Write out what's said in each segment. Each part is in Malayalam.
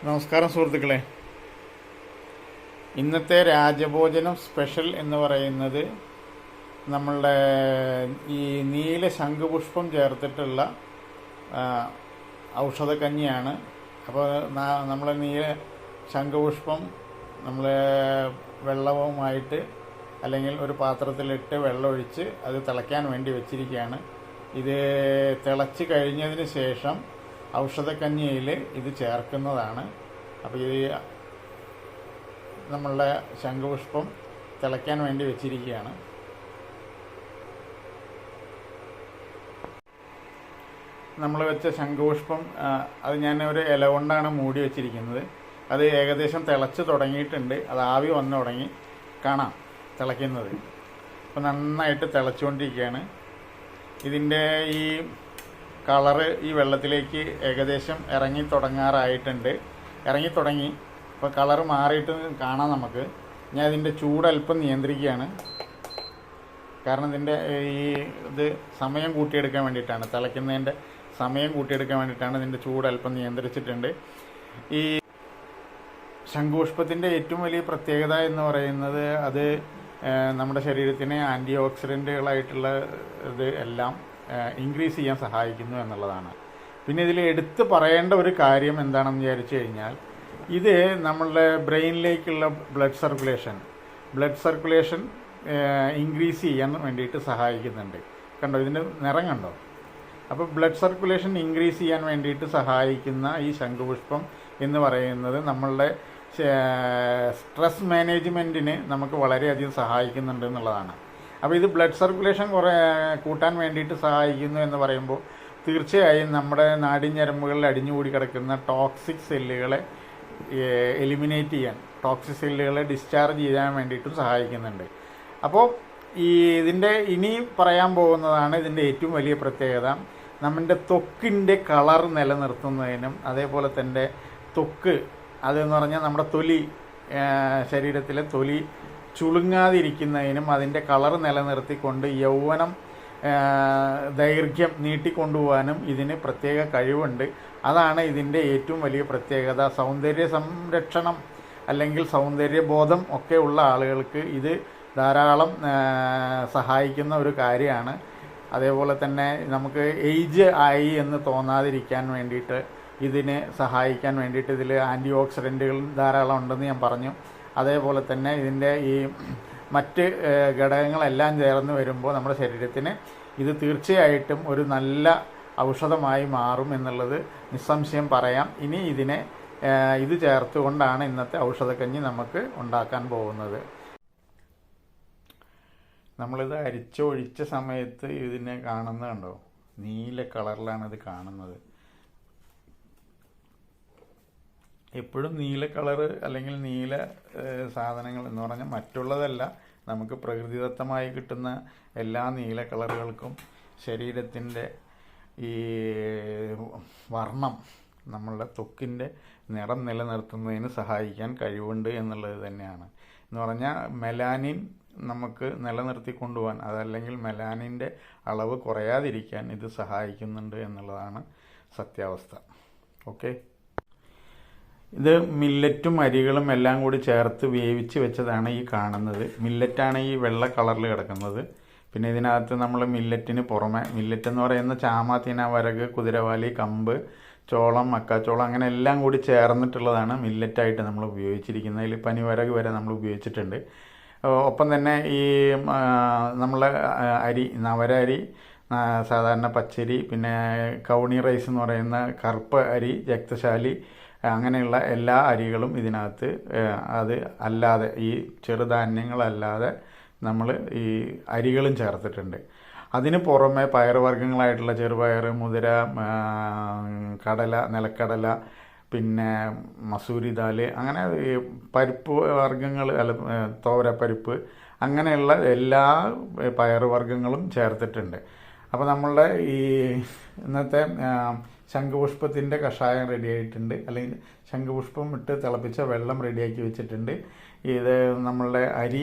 നമസ്കാരം സുഹൃത്തുക്കളെ. ഇന്നത്തെ രാജഭോജനം സ്പെഷ്യൽ എന്ന് പറയുന്നത് നമ്മളുടെ ഈ നീല ശംഖുപുഷ്പം ചേർത്തിട്ടുള്ള ഔഷധക്കഞ്ഞിയാണ്. അപ്പോൾ നമ്മൾ നീല ശംഖുപുഷ്പം നമ്മൾ വെള്ളവുമായിട്ട് അല്ലെങ്കിൽ ഒരു പാത്രത്തിലിട്ട് വെള്ളമൊഴിച്ച് അത് തിളയ്ക്കാൻ വേണ്ടി വെച്ചിരിക്കുകയാണ്. ഇത് തിളച്ച് കഴിഞ്ഞതിന് ശേഷം ഔഷധക്കഞ്ഞിയിൽ ഇത് ചേർക്കുന്നതാണ്. അപ്പോൾ ഈ നമ്മളുടെ ശംഖുപുഷ്പം തിളയ്ക്കാൻ വേണ്ടി വെച്ചിരിക്കുകയാണ്. നമ്മൾ വെച്ച ശംഖുപുഷ്പം അത് ഞാൻ ഒരു ഇല കൊണ്ടാണ് മൂടി വെച്ചിരിക്കുന്നത്. അത് ഏകദേശം തിളച്ച് തുടങ്ങിയിട്ടുണ്ട്. അത് ആവി വന്നു തുടങ്ങി, കാണാം തിളയ്ക്കുന്നത്. അപ്പോൾ നന്നായിട്ട് തിളച്ചുകൊണ്ടിരിക്കുകയാണ്. ഇതിൻ്റെ ഈ കളറ് ഈ വെള്ളത്തിലേക്ക് ഏകദേശം ഇറങ്ങി തുടങ്ങി. അപ്പോൾ കളറ് മാറിയിട്ട് കാണാം നമുക്ക്. ഞാൻ ഇതിൻ്റെ ചൂട് അല്പം നിയന്ത്രിക്കുകയാണ്. കാരണം ഇതിൻ്റെ ഇത് സമയം കൂട്ടിയെടുക്കാൻ വേണ്ടിയിട്ടാണ്, തിളയ്ക്കുന്നതിൻ്റെ സമയം കൂട്ടിയെടുക്കാൻ വേണ്ടിയിട്ടാണ് ഇതിൻ്റെ ചൂട് അല്പം നിയന്ത്രിച്ചിട്ടുണ്ട്. ഈ ശംഖുപുഷ്പത്തിൻ്റെ ഏറ്റവും വലിയ പ്രത്യേകത എന്ന് പറയുന്നത് അത് നമ്മുടെ ശരീരത്തിന് ആൻറ്റി ഓക്സിഡൻറ്റുകളായിട്ടുള്ള ഇത് എല്ലാം ഇൻക്രീസ് ചെയ്യാൻ സഹായിക്കുന്നു എന്നുള്ളതാണ്. പിന്നെ ഇതിൽ എടുത്ത് പറയേണ്ട ഒരു കാര്യം എന്താണെന്ന് വിചാരിച്ചു കഴിഞ്ഞാൽ, ഇത് നമ്മളുടെ ബ്രെയിനിലേക്കുള്ള ബ്ലഡ് സർക്കുലേഷൻ ഇൻക്രീസ് ചെയ്യാൻ വേണ്ടിയിട്ട് സഹായിക്കുന്നുണ്ട്. കണ്ടോ, ഇതിൻ്റെ നിറം കണ്ടോ? അപ്പോൾ ബ്ലഡ് സർക്കുലേഷൻ ഇൻക്രീസ് ചെയ്യാൻ വേണ്ടിയിട്ട് സഹായിക്കുന്ന ഈ ശംഖുപുഷ്പം എന്ന് പറയുന്നത് നമ്മളുടെ സ്ട്രെസ് മാനേജ്മെൻറ്റിന് നമുക്ക് വളരെയധികം സഹായിക്കുന്നുണ്ട് എന്നുള്ളതാണ്. അപ്പോൾ ഇത് ബ്ലഡ് സർക്കുലേഷൻ കൂട്ടാൻ വേണ്ടിയിട്ട് സഹായിക്കുന്നു എന്ന് പറയുമ്പോൾ തീർച്ചയായും നമ്മുടെ നാഡിഞ്ഞരമ്പുകളിൽ അടിഞ്ഞുകൂടി കിടക്കുന്ന ടോക്സിക് സെല്ലുകളെ എലിമിനേറ്റ് ചെയ്യാൻ, ടോക്സിക് സെല്ലുകളെ ഡിസ്ചാർജ് ചെയ്യാൻ വേണ്ടിയിട്ടും സഹായിക്കുന്നുണ്ട്. അപ്പോൾ ഇതിൻ്റെ ഇനി പറയാൻ പോകുന്നതാണ് ഇതിൻ്റെ ഏറ്റവും വലിയ പ്രത്യേകത. നമ്മുടെ ത്വക്കിൻ്റെ കളർ നിലനിർത്തുന്നതിനും അതേപോലെ തന്നെ ത്വക്ക് അതെന്ന് പറഞ്ഞാൽ നമ്മുടെ തൊലി, ശരീരത്തിലെ തൊലി ചുളുങ്ങാതിരിക്കുന്നതിനും അതിൻ്റെ കളർ നിലനിർത്തിക്കൊണ്ട് യൗവനം ദൈർഘ്യം നീട്ടിക്കൊണ്ടുപോകാനും ഇതിന് പ്രത്യേക കഴിവുണ്ട്. അതാണ് ഇതിൻ്റെ ഏറ്റവും വലിയ പ്രത്യേകത. സൗന്ദര്യ സംരക്ഷണം അല്ലെങ്കിൽ സൗന്ദര്യബോധം ഒക്കെ ഉള്ള ആളുകൾക്ക് ഇത് ധാരാളം സഹായിക്കുന്ന ഒരു കാര്യമാണ്. അതേപോലെ തന്നെ നമുക്ക് ഏജ് ആയി എന്ന് തോന്നാതിരിക്കാൻ വേണ്ടിയിട്ട് ഇതിനെ സഹായിക്കാൻ വേണ്ടിയിട്ട് ഇതിൽ ആൻറ്റി ഓക്സിഡൻറ്റുകൾ ധാരാളം ഉണ്ടെന്ന് ഞാൻ പറഞ്ഞു. അതേപോലെ തന്നെ ഇതിൻ്റെ ഈ മറ്റ് ഘടകങ്ങളെല്ലാം ചേർന്ന് വരുമ്പോൾ നമ്മുടെ ശരീരത്തിന് ഇത് തീർച്ചയായിട്ടും ഒരു നല്ല ഔഷധമായി മാറും എന്നുള്ളത് നിസ്സംശയം പറയാം. ഇനി ഇത് ചേർത്തുകൊണ്ടാണ് ഇന്നത്തെ ഔഷധക്കഞ്ഞി നമുക്ക് ഉണ്ടാക്കാൻ പോകുന്നത്. നമ്മളിത് അരിച്ചൊഴിച്ച സമയത്ത് ഇതിനെ കാണുന്നത് കണ്ടോ, നീല കളറിലാണ് ഇത് കാണുന്നത്. എപ്പോഴും നീല കളറ് അല്ലെങ്കിൽ നീല സാധനങ്ങൾ എന്ന് പറഞ്ഞാൽ മറ്റുള്ളതല്ല, നമുക്ക് പ്രകൃതിദത്തമായി കിട്ടുന്ന എല്ലാ നീല കളറുകൾക്കും ശരീരത്തിൻ്റെ ഈ വർണ്ണം, നമ്മളുടെ ത്വക്കിൻ്റെ നിറം നിലനിർത്തുന്നതിന് സഹായിക്കാൻ കഴിവുണ്ട് എന്നുള്ളത് തന്നെയാണ്. എന്ന് പറഞ്ഞാൽ മെലാനിൻ നമുക്ക് നിലനിർത്തിക്കൊണ്ടുപോകാൻ, അതല്ലെങ്കിൽ മെലാനിൻ്റെ അളവ് കുറയാതിരിക്കാൻ ഇത് സഹായിക്കുന്നുണ്ട് എന്നുള്ളതാണ് സത്യാവസ്ഥ. ഓക്കെ, ഇത് മില്ലറ്റും അരികളും എല്ലാം കൂടി ചേർത്ത് വേവിച്ച് വെച്ചതാണ് ഈ കാണുന്നത്. മില്ലറ്റാണ് ഈ വെള്ള കളറിൽ കിടക്കുന്നത്. പിന്നെ ഇതിനകത്ത് നമ്മൾ മില്ലറ്റിന് പുറമെ, മില്ലറ്റ് എന്ന് പറയുന്ന ചാമ, തിന, വരക്, കുതിരവാലി, കമ്പ്, ചോളം, മക്കാച്ചോളം അങ്ങനെ എല്ലാം കൂടി ചേർന്നിട്ടുള്ളതാണ് മില്ലറ്റായിട്ട് നമ്മൾ ഉപയോഗിച്ചിരിക്കുന്നത്. അതിൽ പനിവരക് വരെ നമ്മൾ ഉപയോഗിച്ചിട്ടുണ്ട്. ഒപ്പം തന്നെ ഈ നമ്മളെ അരി, നവര അരി, സാധാരണ പച്ചരി, പിന്നെ കൗണി റൈസ് എന്ന് പറയുന്ന കറുപ്പ് അരി, രക്തശാലി, അങ്ങനെയുള്ള എല്ലാ അരികളും ഇതിനകത്ത്, അത് അല്ലാതെ ഈ ചെറുധാന്യങ്ങളല്ലാതെ നമ്മൾ ഈ അരികളും ചേർത്തിട്ടുണ്ട്. അതിന് പുറമെ പയറുവർഗ്ഗങ്ങളായിട്ടുള്ള ചെറുപയർ, മുതിര, കടല, നിലക്കടല, പിന്നെ മസൂരി ദാല്, അങ്ങനെ പരിപ്പ് വർഗ്ഗങ്ങൾ, തോരപ്പരിപ്പ്, അങ്ങനെയുള്ള എല്ലാ പയറുവർഗ്ഗങ്ങളും ചേർത്തിട്ടുണ്ട്. അപ്പോൾ നമ്മളുടെ ഈ ഇന്നത്തെ ശംഖുപുഷ്പത്തിൻ്റെ കഷായം റെഡി ആയിട്ടുണ്ട്, അല്ലെങ്കിൽ ശംഖുപുഷ്പം ഇട്ട് തിളപ്പിച്ച വെള്ളം റെഡിയാക്കി വെച്ചിട്ടുണ്ട്. ഇത് നമ്മളുടെ അരി,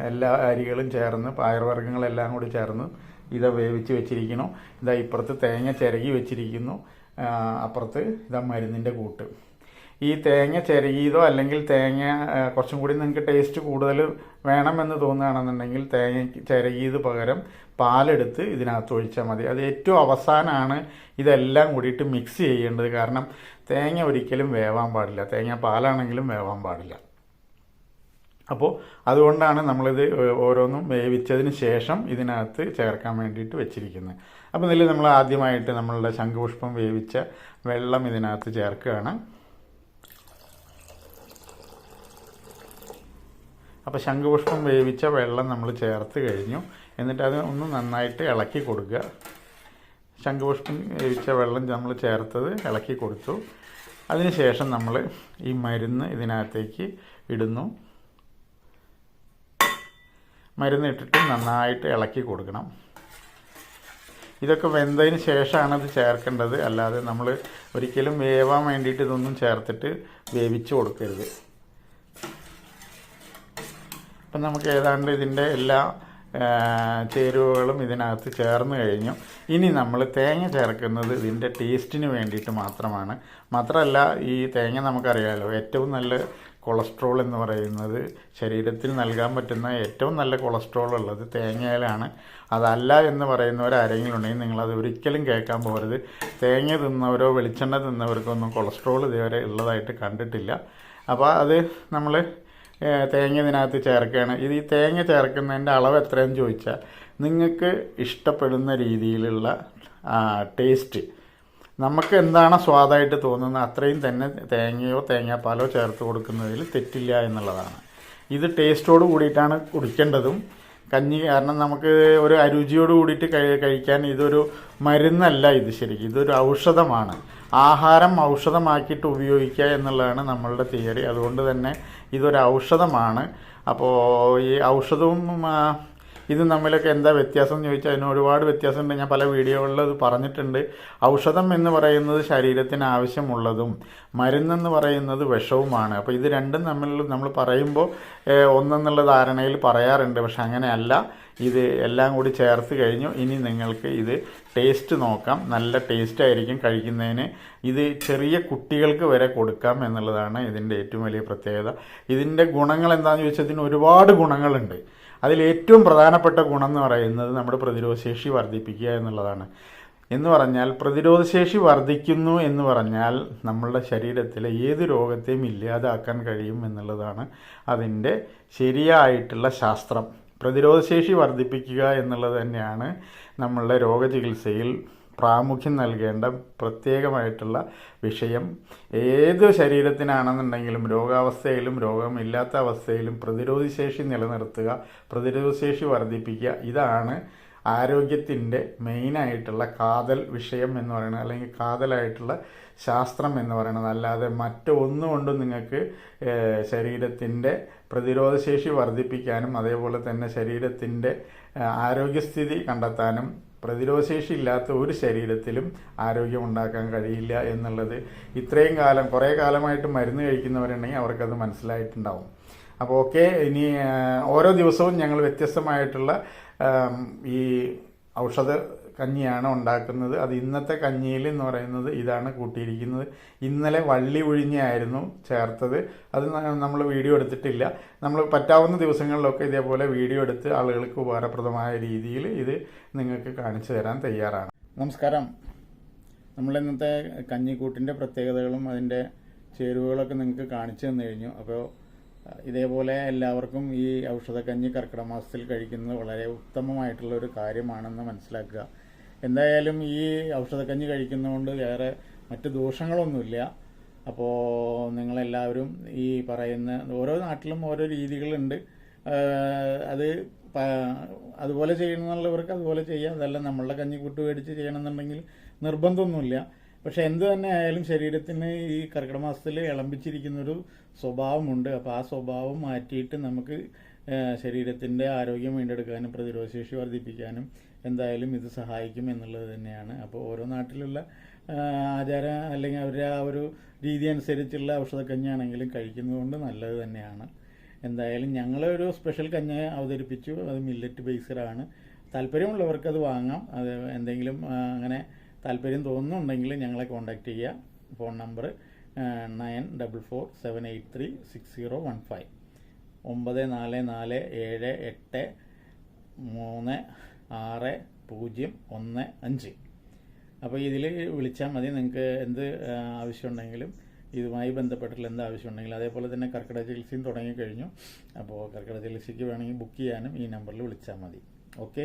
എല്ലാ അരികളും ചേർന്ന് പയറുവർഗ്ഗങ്ങളെല്ലാം കൂടി ചേർന്ന് ഇത് വേവിച്ച് വെച്ചിരിക്കുന്നു. ഇതാ ഇപ്പുറത്ത് തേങ്ങ ചിരകി വെച്ചിരിക്കുന്നു, അപ്പുറത്ത് ഇതാ മരുന്നിൻ്റെ കൂട്ട്. ഈ തേങ്ങ ചിരകിയതോ അല്ലെങ്കിൽ തേങ്ങ കുറച്ചും കൂടി നിങ്ങൾക്ക് ടേസ്റ്റ് കൂടുതൽ വേണമെന്ന് തോന്നുകയാണെന്നുണ്ടെങ്കിൽ തേങ്ങ ചിരകിയത് പകരം പാലെടുത്ത് ഇതിനകത്ത് ഒഴിച്ചാൽ മതി. അത് ഏറ്റവും അവസാനമാണ് ഇതെല്ലാം കൂടിയിട്ട് മിക്സ് ചെയ്യേണ്ടത്. കാരണം തേങ്ങ ഒരിക്കലും വേവാൻ പാടില്ല, തേങ്ങ പാലാണെങ്കിലും വേവാൻ പാടില്ല. അപ്പോൾ അതുകൊണ്ടാണ് നമ്മളിത് ഓരോന്നും വേവിച്ചതിന് ശേഷം ഇതിനകത്ത് ചേർക്കാൻ വേണ്ടിയിട്ട് വെച്ചിരിക്കുന്നത്. അപ്പോൾ ഇതിൽ നമ്മൾ ആദ്യമായിട്ട് നമ്മളുടെ ശംഖുപുഷ്പം വേവിച്ച വെള്ളം ഇതിനകത്ത് ചേർക്കുകയാണ്. അപ്പോൾ ശംഖുപുഷ്പം വേവിച്ച വെള്ളം നമ്മൾ ചേർത്ത് കഴിഞ്ഞു. എന്നിട്ട് അത് ഒന്ന് നന്നായിട്ട് ഇളക്കി കൊടുക്കുക. ശംഖുപുഷ്പം വേവിച്ച വെള്ളം നമ്മൾ ചേർത്തത് ഇളക്കി കൊടുത്തു. അതിനുശേഷം നമ്മൾ ഈ മരുന്ന് ഇതിനകത്തേക്ക് ഇടുന്നു. മരുന്ന് ഇട്ടിട്ട് നന്നായിട്ട് ഇളക്കി കൊടുക്കണം. ഇതൊക്കെ വെന്തതിന് ശേഷമാണ് ഇത് ചേർക്കേണ്ടത്, അല്ലാതെ നമ്മൾ ഒരിക്കലും വേവാൻ വേണ്ടിയിട്ട് ഇതൊന്നും ചേർത്തിട്ട് വേവിച്ച് കൊടുക്കരുത്. അപ്പം നമുക്ക് ഏതാണ്ട് ഇതിൻ്റെ എല്ലാ ചേരുവകളും ഇതിനകത്ത് ചേർന്ന് കഴിഞ്ഞു. ഇനി നമ്മൾ തേങ്ങ ചേർക്കുന്നത് ഇതിൻ്റെ ടേസ്റ്റിന് വേണ്ടിയിട്ട് മാത്രമാണ്. മാത്രമല്ല, ഈ തേങ്ങ നമുക്കറിയാമല്ലോ, ഏറ്റവും നല്ല കൊളസ്ട്രോൾ എന്ന് പറയുന്നത് ശരീരത്തിൽ നൽകാൻ പറ്റുന്ന ഏറ്റവും നല്ല കൊളസ്ട്രോൾ ഉള്ളത് തേങ്ങയിലാണ്. അതല്ല എന്ന് പറയുന്നവരാരെങ്കിലും ഉണ്ടെങ്കിൽ നിങ്ങളത് ഒരിക്കലും കേൾക്കാൻ പോകരുത്. തേങ്ങ തിന്നവരോ വെളിച്ചെണ്ണ തിന്നവർക്കൊന്നും കൊളസ്ട്രോൾ ഇതുവരെ ഉള്ളതായിട്ട് കണ്ടിട്ടില്ല. അപ്പോൾ അത് നമ്മൾ തേങ്ങ ഇതിനകത്ത് ചേർക്കുകയാണ്. ഇത് ഈ തേങ്ങ ചേർക്കുന്നതിൻ്റെ അളവ് എത്രയെന്ന് ചോദിച്ചാൽ നിങ്ങൾക്ക് ഇഷ്ടപ്പെടുന്ന രീതിയിലുള്ള ടേസ്റ്റ്, നമുക്ക് എന്താണ് സ്വാദായിട്ട് തോന്നുന്നത് അത്രയും തന്നെ തേങ്ങയോ തേങ്ങാപ്പാലോ ചേർത്ത് കൊടുക്കുന്നതിൽ തെറ്റില്ല എന്നുള്ളതാണ്. ഇത് ടേസ്റ്റോട് കൂടിയിട്ടാണ് കുടിക്കേണ്ടതും കഞ്ഞി. കാരണം നമുക്ക് ഒരു അരുചിയോട് കൂടിയിട്ട് കഴിക്കാൻ ഇതൊരു മരുന്നല്ല, ഇത് ശരിക്കും ഇതൊരു ഔഷധമാണ്. ആഹാരം ഔഷധമാക്കിയിട്ട് ഉപയോഗിക്കുക എന്നുള്ളതാണ് നമ്മളുടെ തിയറി. അതുകൊണ്ട് തന്നെ ഇതൊരു ഔഷധമാണ്. അപ്പോൾ ഈ ഔഷധവും ഇതും തമ്മിലൊക്കെ എന്താ വ്യത്യാസം എന്ന് ചോദിച്ചാൽ അതിന് ഒരുപാട് വ്യത്യാസമുണ്ട്. ഞാൻ പല വീഡിയോകളിൽ അത് പറഞ്ഞിട്ടുണ്ട്. ഔഷധം എന്ന് പറയുന്നത് ശരീരത്തിന് ആവശ്യമുള്ളതും മരുന്നെന്ന് പറയുന്നത് വിഷവുമാണ്. അപ്പോൾ ഇത് രണ്ടും തമ്മിൽ നമ്മൾ പറയുമ്പോൾ ഒന്നെന്നുള്ള ധാരണയിൽ പറയാറുണ്ട്. പക്ഷെ അങ്ങനെയല്ല. ഇത് എല്ലാം കൂടി ചേർത്ത് കഴിഞ്ഞു. ഇനി നിങ്ങൾക്ക് ഇത് ടേസ്റ്റ് നോക്കാം. നല്ല ടേസ്റ്റ് ആയിരിക്കും കഴിക്കുന്നതിന്. ഇത് ചെറിയ കുട്ടികൾക്ക് വരെ കൊടുക്കാം എന്നുള്ളതാണ് ഇതിൻ്റെ ഏറ്റവും വലിയ പ്രത്യേകത. ഇതിൻ്റെ ഗുണങ്ങൾ എന്താണെന്ന് ചോദിച്ചാൽ ഇതിന് ഒരുപാട് ഗുണങ്ങളുണ്ട്. അതിലേറ്റവും പ്രധാനപ്പെട്ട ഗുണം എന്ന് പറയുന്നത് നമ്മുടെ പ്രതിരോധശേഷി വർദ്ധിപ്പിക്കുക എന്നുള്ളതാണ്. എന്ന് പറഞ്ഞാൽ പ്രതിരോധശേഷി വർദ്ധിക്കുന്നു എന്ന് പറഞ്ഞാൽ നമ്മളുടെ ശരീരത്തിലെ ഏത് രോഗത്തെയും ഇല്ലാതാക്കാൻ കഴിയും എന്നുള്ളതാണ് അതിൻ്റെ ശരിയായിട്ടുള്ള ശാസ്ത്രം. പ്രതിരോധശേഷി വർദ്ധിപ്പിക്കുക എന്നുള്ളത് തന്നെയാണ് നമ്മളുടെ രോഗചികിത്സയിൽ പ്രാമുഖ്യം നൽകേണ്ട പ്രത്യേകമായിട്ടുള്ള വിഷയം. ഏത് ശരീരത്തിനാണെന്നുണ്ടെങ്കിലും രോഗാവസ്ഥയിലും രോഗമില്ലാത്ത അവസ്ഥയിലും പ്രതിരോധശേഷി നിലനിർത്തുക, പ്രതിരോധശേഷി വർദ്ധിപ്പിക്കുക, ഇതാണ് ആരോഗ്യത്തിൻ്റെ മെയിനായിട്ടുള്ള കാതൽ വിഷയം എന്ന് പറയുന്നത്, അല്ലെങ്കിൽ കാതലായിട്ടുള്ള ശാസ്ത്രം എന്ന് പറയുന്നത്. അല്ലാതെ മറ്റൊന്നുകൊണ്ടും നിങ്ങൾക്ക് ശരീരത്തിൻ്റെ പ്രതിരോധശേഷി വർദ്ധിപ്പിക്കാനും അതേപോലെ തന്നെ ശരീരത്തിൻ്റെ ആരോഗ്യസ്ഥിതി കണ്ടെത്താനും പ്രതിരോധശേഷി ഇല്ലാത്ത ഒരു ശരീരത്തിലും ആരോഗ്യം ഉണ്ടാക്കാൻ കഴിയില്ല എന്നുള്ളത് ഇത്രയും കാലം കുറേ കാലമായിട്ട് മരുന്ന് കഴിക്കുന്നവരുണ്ടെങ്കിൽ അവർക്കത് മനസ്സിലായിട്ടുണ്ടാവും. അപ്പോൾ ഓക്കെ, ഇനി ഓരോ ദിവസവും ഞങ്ങൾ വ്യത്യസ്തമായിട്ടുള്ള ഈ ഔഷധ കഞ്ഞിയാണ് ഉണ്ടാക്കുന്നത്. അത് ഇന്നത്തെ കഞ്ഞിയിൽ എന്ന് പറയുന്നത് ഇതാണ് കൂട്ടിയിരിക്കുന്നത്. ഇന്നലെ വള്ളി ഉഴിഞ്ഞായിരുന്നു ചേർത്തത്. അത് നമ്മൾ വീഡിയോ എടുത്തിട്ടില്ല. നമ്മൾ പറ്റാവുന്ന ദിവസങ്ങളിലൊക്കെ ഇതേപോലെ വീഡിയോ എടുത്ത് ആളുകൾക്ക് ഉപകാരപ്രദമായ രീതിയിൽ ഇത് നിങ്ങൾക്ക് കാണിച്ചു തരാൻ തയ്യാറാണ്. നമസ്കാരം. നമ്മൾ ഇന്നത്തെ കഞ്ഞിക്കൂട്ടിൻ്റെ പ്രത്യേകതകളും അതിൻ്റെ ചേരുവകളൊക്കെ നിങ്ങൾക്ക് കാണിച്ചു തന്നു കഴിഞ്ഞു. അപ്പോൾ ഇതേപോലെ എല്ലാവർക്കും ഈ ഔഷധക്കഞ്ഞി കർക്കിടക മാസത്തിൽ കഴിക്കുന്നത് വളരെ ഉത്തമമായിട്ടുള്ള ഒരു കാര്യമാണെന്ന് മനസ്സിലാക്കുക. എന്തായാലും ഈ ഔഷധക്കഞ്ഞി കഴിക്കുന്നതുകൊണ്ട് വേറെ മറ്റ് ദോഷങ്ങളൊന്നുമില്ല. അപ്പോൾ നിങ്ങളെല്ലാവരും ഈ പറയുന്ന ഓരോ നാട്ടിലും ഓരോ രീതികളുണ്ട്. അത് അതുപോലെ ചെയ്യണമെന്നുള്ളവർക്ക് അതുപോലെ ചെയ്യാം. അതല്ല നമ്മളുടെ കഞ്ഞിക്കൂട്ട് മേടിച്ച് ചെയ്യണമെന്നുണ്ടെങ്കിൽ നിർബന്ധമൊന്നുമില്ല. പക്ഷെ എന്ത് തന്നെ ആയാലും ശരീരത്തിന് ഈ കർക്കിടക മാസത്തിൽ ഇളമ്പിച്ചിരിക്കുന്നൊരു സ്വഭാവമുണ്ട്. അപ്പോൾ ആ സ്വഭാവം മാറ്റിയിട്ട് നമുക്ക് ശരീരത്തിൻ്റെ ആരോഗ്യം വീണ്ടെടുക്കാനും പ്രതിരോധശേഷി വർദ്ധിപ്പിക്കാനും എന്തായാലും ഇത് സഹായിക്കും എന്നുള്ളത് തന്നെയാണ്. അപ്പോൾ ഓരോ നാട്ടിലുള്ള ആചാരം അല്ലെങ്കിൽ അവരുടെ ആ ഒരു രീതി അനുസരിച്ചുള്ള ഔഷധക്കഞ്ഞിയാണെങ്കിലും കഴിക്കുന്നതുകൊണ്ട് നല്ലത് തന്നെയാണ്. എന്തായാലും ഞങ്ങളൊരു സ്പെഷ്യൽ കഞ്ഞി അവതരിപ്പിച്ചു. അത് മില്ലറ്റ് ബേസ്ഡാണ്. താല്പര്യമുള്ളവർക്ക് അത് വാങ്ങാം. അത് എന്തെങ്കിലും അങ്ങനെ താല്പര്യം തോന്നുന്നുണ്ടെങ്കിൽ ഞങ്ങളെ കോൺടാക്റ്റ് ചെയ്യുക. Phone number 9447836015 9447836015. അപ്പോൾ ഇതിൽ വിളിച്ചാൽ മതി. നിങ്ങൾക്ക് എന്ത് ആവശ്യമുണ്ടെങ്കിലും, ഇതുമായി ബന്ധപ്പെട്ടിട്ടുള്ള എന്ത് ആവശ്യമുണ്ടെങ്കിലും, അതേപോലെ തന്നെ കർക്കിടക ചികിത്സയും തുടങ്ങിക്കഴിഞ്ഞു. അപ്പോൾ കർക്കിടക ചികിത്സയ്ക്ക് വേണമെങ്കിൽ ബുക്ക് ചെയ്യാനും ഈ നമ്പറിൽ വിളിച്ചാൽ മതി. ഓക്കെ.